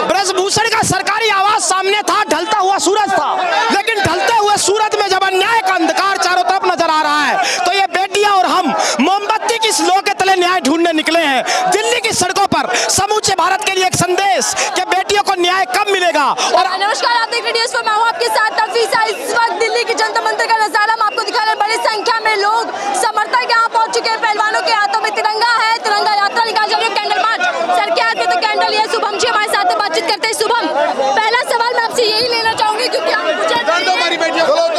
ब्रजभूषण का सरकारी आवाज सामने था, ढलता हुआ सूरज था, लेकिन ढलते हुए सूरज में जब अन्याय का अंधकार चारों तरफ नजर आ रहा है तो ये बेटियां और हम मोमबत्ती की स्लो के तले न्याय ढूंढने निकले हैं। दिल्ली की सड़कों पर समूचे भारत के लिए एक संदेश कि बेटियों को न्याय कब मिलेगा। और नमस्कार, आप देख रहे हैं, मैं हूं आपके साथ तफीसा। इस वक्त दिल्ली के जंतर मंतर का नजारा हम आपको दिखा रहे हैं। बड़ी संख्या में लोग समर्थक यहाँ पहुंच चुके हैं। पहलवानों के हाथों में तिरंगा है, तिरंगा यात्रा निकाल जा रही है, कैंडल मार्च। सर के हाथ में तो कैंडल है। शुभम जी हमारे साथ बातचीत करते हैं। शुभम, पहला सवाल मैं आपसे यही लेना चाहूंगी क्योंकि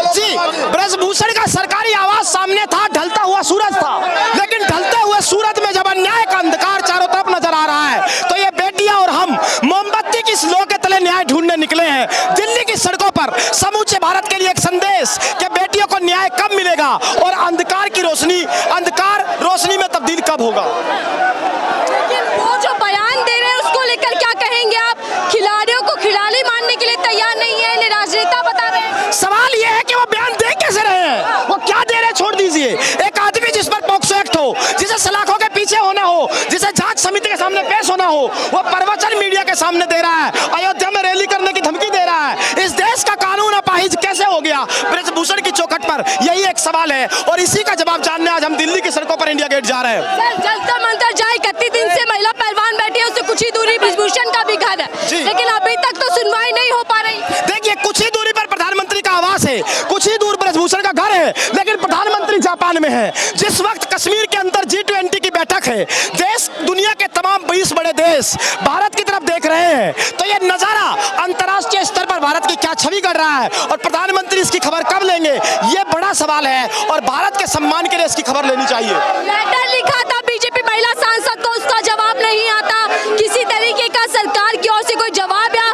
जी, ब्रजभूषण का सरकारी आवाज सामने था, ढलता हुआ सूरज था, लेकिन ढलते हुए सूरज में जब अन्याय का अंधकार चारों तरफ नजर आ रहा है तो ये बेटियां और हम मोमबत्ती की स्लो के तले न्याय ढूंढने निकले हैं। दिल्ली की सड़कों पर समूचे भारत के लिए एक संदेश कि बेटियों को न्याय कब मिलेगा और अंधकार रोशनी में तब्दील कब होगा। लेकिन वो जो बयान दे रहे हैं उसको लेकर क्या कहेंगे आप? खिलाड़ियों को खिलाड़ी मानने के लिए तैयार नहीं है, राजनेता बता रहे हैं। सवाल ये है कि वो बयान दे कैसे रहे हैं, वो क्या दे रहे हैं, छोड़ दीजिए। एक आदमी जिस पर पॉक्सो एक्ट हो, जिसे सलाखों के पीछे होना हो, जिसे जांच समिति के सामने पेश होना हो, वो प्रवचन मीडिया के सामने दे रहा है, अयोध्या में रैली करने की धमकी दे रहा है। इस देश का कानून अपाहिज कैसे हो गया ब्रजभूषण की चौखट पर? यही एक सवाल है और इसी का जवाब जानने आज हम दिल्ली की सड़कों पर इंडिया गेट जा रहे हैं। जंतर मंतर जहाँ 31 दिन से महिला पहलवान बैठी है, उससे कुछ ही दूरी ब्रजभूषण का भी घर है, लेकिन अभी तक तो सुनवाई नहीं हो पा रही। देखिए, कुछ ही दूरी पर प्रधानमंत्री का आवास है, कुछ ही दूर ब्रजभूषण का घर है, लेकिन प्रधानमंत्री जापान में है। जिस वक्त कश्मीर के अंदर G20 की बैठक है, देश दुनिया के तमाम 20 बड़े देश भारत की तरफ देख रहे हैं, तो ये नजारा अंतर्राष्ट्रीय स्तर पर भारत की क्या छवि कर रहा है और प्रधानमंत्री इसकी खबर कब लेंगे, ये बड़ा सवाल है और भारत के सम्मान के लिए इसकी खबर लेनी चाहिए। लेटर लिखा था बीजेपी महिला सांसद को, उसका जवाब नहीं आता। किसी तरीके का सरकार की ओर से कोई जवाब या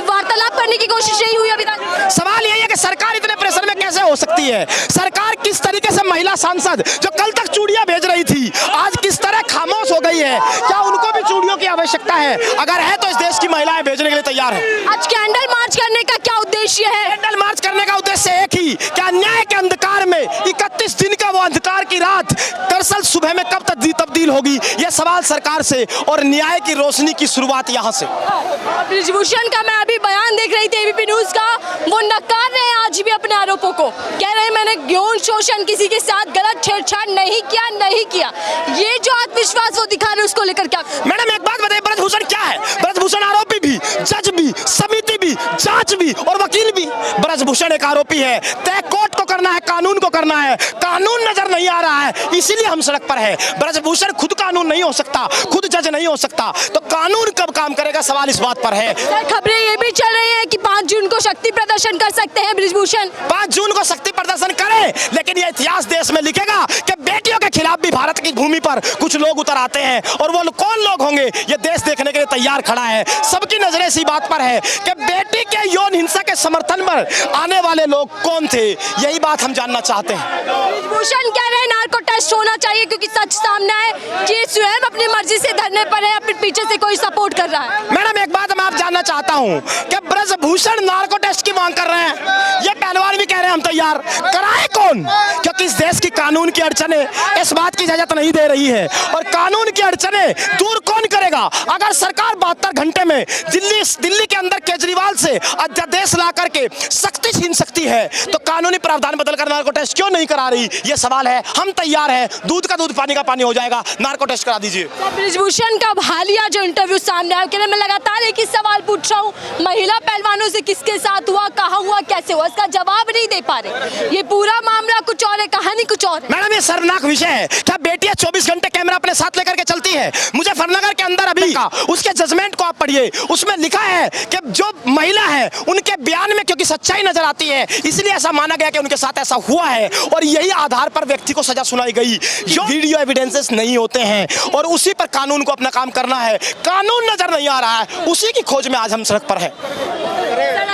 वार्तालाप करने की कोशिश नहीं हुई अभी तक। सवाल यही है कि सरकार इतने प्रेशर में कैसे हो सकती है? सरकार किस तरीके से महिला सांसद जो कल तक चूड़ियां भेज रही थी, आज किस तरह खामोश हो गई है? क्या उनको भी चूड़ियों की आवश्यकता है? अगर है तो इस देश की महिलाएं भेजने के लिए तैयार है। आज कैंडल मार्च करने का क्या उद्देश्य है? कैंडल मार्च करने का उद्देश्य एक ही कि अन्याय के अंधकार में 31 दिन का वो अंधकार की रात दरअसल सुबह में कब तब्दील होगी, ये सवाल सरकार से और न्याय की रोशनी की शुरुआत यहाँ से। ब्रजभूषण का मैं अभी बयान देख रही थी एबीपी न्यूज का, वो नकार रहे हैं आज भी अपने आरोपों को, कह रहे हैं मैंने यौन शोषण किसी के साथ गलत छेड़छाड़ नहीं किया। ये जो आत्मविश्वास वो दिखा रहे हैं उसको लेकर क्या? मैडम एक बात बताइए, ब्रजभूषण क्या है? ब्रजभूषण आरोपी भी, जज भी, समिति भी, जांच भी और वकील भी। ब्रजभूषण एक आरोपी है, तय कोर्ट को करना है, कानून को करना है। कानून नजर नहीं आ रहा है, इसीलिए हम सड़क पर है। ब्रजभूषण खुद कानून नहीं हो सकता, खुद जज नहीं हो सकता, तो कानून कब काम करेगा, सवाल इस बात पर है। खबरें ये भी चल रही है कि 5 जून को शक्ति प्रदर्शन कर सकते हैं ब्रजभूषण। 5 जून को शक्ति प्रदर्शन करें, लेकिन ये इतिहास देश में लिखेगा कि बेटियों के खिलाफ भी भारत की भूमि पर कुछ लोग उतर आते हैं, और वो कौन लोग होंगे ये देश देखने के लिए तैयार खड़ा है। सबकी नजरें इसी बात पर है कि बेटी के यौन हिंसा के समर्थन में आने वाले लोग कौन थे, यही बात हम जानना चाहते हैं। ब्रजभूषण कह रहे हैं नार्को टेस्ट होना चाहिए क्योंकि सच सामने है कि स्वयं अपनी मर्जी से धरने पर है, अपने पीछे से कोई सपोर्ट कर रहा है। मैडम एक बात मैं आप जानना चाहता हूँ कि ब्रजभूषण नार्को टेस्ट की मांग कर रहे हैं, ये पहलवान भी कह रहे हैं हम तैयार, कराए कौन? क्योंकि इस देश की कानून की अड़चनें इस बात की इजाजत नहीं दे रही है, और कानून की अड़चनें दूर कौन करेगा? अगर सरकार 72 घंटे में दिल्ली के अंदर केजरीवाल से अध्यादेश ला करके सख्ती छीन सकती है, तो कानूनी प्रावधान बदल कर नार्को टेस्ट क्यों नहीं करा रही? ये सवाल है। हम तैयार हैं, दूध का दूध पानी का पानी हो जाएगा, नार्को टेस्ट करा दीजिए। ब्रजभूषण का हालिया जो इंटरव्यू सामने आया, मैं लगातार एक ही सवाल पूछ रहा हूँ, महिला पहलवानों से किसके साथ हुआ, कहाँ हुआ, कैसे हुआ, इसका जवाब नहीं दे पा रहे। ये पूरा मामला कुछ और है, कहानी कुछ और है। मैडम ये शर्मनाक विषय है। क्या बेटियां 24 घंटे कैमरा अपने साथ लेकर के चलती है? मुजफ्फरनगर के अंदर अभी का उसके जजमेंट को आप पढ़िए, उसमें लिखा है कि जो महिला है उनके बयान में क्योंकि सच्चाई नजर आती है, इसलिए ऐसा माना गया कि उनके साथ ऐसा हुआ है, और यही आधार पर व्यक्ति को सजा सुनाई गई। जो वीडियो एविडेंसेस नहीं होते हैं और उसी पर कानून को अपना काम करना है, कानून नजर नहीं आ रहा है, उसी की खोज में आज हम सड़क पर हैं।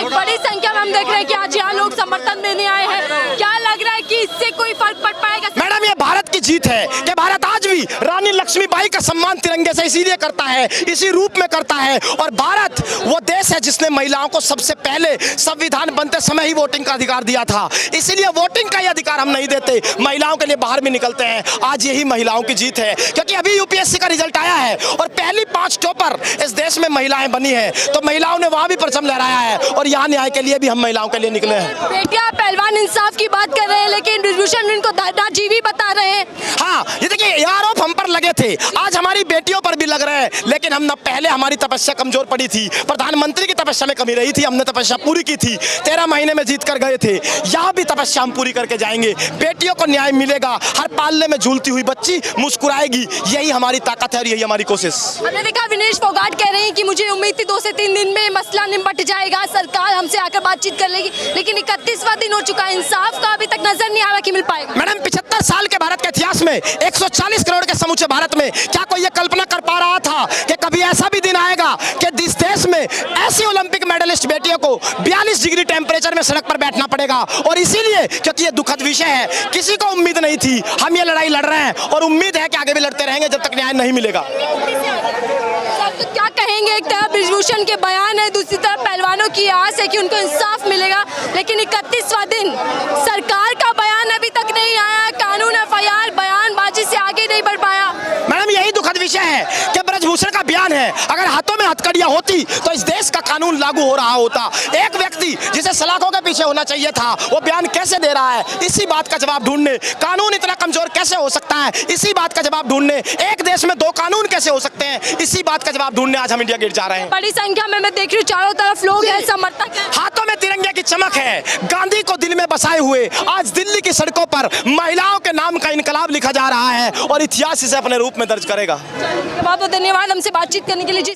बड़ी संख्या में हम देख रहे हैं कि आज यहाँ लोग समर्थन देने आए हैं। क्या लग रहा है कि इससे कोई फर्क पड़ पाएगा? मैडम ये भारत की जीत है कि भारत आज भी रानी लक्ष्मीबाई का सम्मान तिरंगे से इसीलिए करता है, इसी रूप में करता है। और भारत वो देश है जिसने महिलाओं को सबसे पहले संविधान बनते समय ही वोटिंग का अधिकार दिया था, इसीलिए वोटिंग का ये अधिकार हम नहीं देते, महिलाओं के लिए बाहर भी निकलते हैं। आज यही महिलाओं की जीत है, क्योंकि अभी यूपीएससी का रिजल्ट आया है और पहली 5 टॉपर इस देश में महिलाएं बनी है, तो महिलाओं ने वहां भी परचम लहराया है और यहाँ न्याय के लिए भी हम महिलाओं के लिए निकले हैं। बेटियां पहलवान इंसाफ की बात कर रहे हैं, लेकिन ब्रिजभूषण इनको दादाजीवी बता रहे हैं। हाँ, ये देखिए, ये आरोप हम पर लगे थे, आज हमारी बेटियों पर भी लग रहे हैं, लेकिन हम न पहले हमारी तपस्या कमजोर पड़ी थी, प्रधानमंत्री की तपस्या में कमी रही थी, हमने तपस्या पूरी की थी, 13 महीने में जीत कर गए थे। यहाँ भी तपस्या हम पूरी करके जाएंगे, बेटियों को न्याय मिलेगा, हर पालने में झूलती हुई बच्ची मुस्कुराएगी, यही हमारी ताकत है और यही हमारी कोशिश। हमने देखा विनेश फोगाट कह रहे हैं कि मुझे उम्मीद थी 2 से 3 दिन में मसला निपट जाएगा, सरकार हमसे आकर बातचीत कर लेगी, लेकिन 31वां दिन हो चुका है, इंसाफ का अभी तक नजर नहीं आ रहा कि मिल पाएगा। मैडम, 75 साल के भारत के इतिहास में 140 करोड़ के समूचे भारत में क्या कोई ये कल्पना कर पा रहा था कि कभी ऐसा भी दिन आएगा कि इस देश में ऐसी ओलंपिक मेडलिस्ट बेटियों को 42 डिग्री टेम्परेचर में सड़क पर बैठना पड़ेगा? और इसीलिए, क्योंकि ये दुखद विषय है, किसी को उम्मीद नहीं थी, हम ये लड़ाई लड़ रहे हैं और उम्मीद है कि आगे भी लड़ते रहेंगे जब तक न्याय नहीं मिलेगा। तो क्या कहेंगे, एक तरफ ब्रिजभूषण के बयान है, दूसरी तरफ पहलवानों की आस है कि उनको इंसाफ मिलेगा, लेकिन 31वां दिन सरकार का बयान अभी तक नहीं आया, कानून एफआईआर बयानबाजी से आगे नहीं बढ़ पाया। मैडम, यही दुखद विषय है कि ब्रजभूषण का बयान है, अगर हाथों में हथकड़ियां होती तो इस देश का कानून लागू हो रहा होता। एक व्यक्ति जिसे सलाखों के पीछे होना चाहिए था, वो बयान कैसे दे रहा है, इसी बात का जवाब ढूंढने। कानून इतना कमजोर कैसे हो सकता है, इसी बात का जवाब ढूंढने। एक देश में 2 कानून कैसे हो सकते हैं, इसी बात का जवाब ढूंढने आज हम इंडिया गेट जा रहे हैं। बड़ी संख्या में मैं देख रही हूँ, चारों तरफ लोग हैं, समर्थक हैं। हाथों में तिरंगे की चमक है, गांधी को दिल में बसाए हुए आज दिल्ली की सड़कों पर महिलाओं के नाम का इनकलाब लिखा जा रहा है और इतिहास इसे अपने रूप में दर्ज करेगा। बहुत बहुत धन्यवाद हमसे बातचीत करने के लिए जी।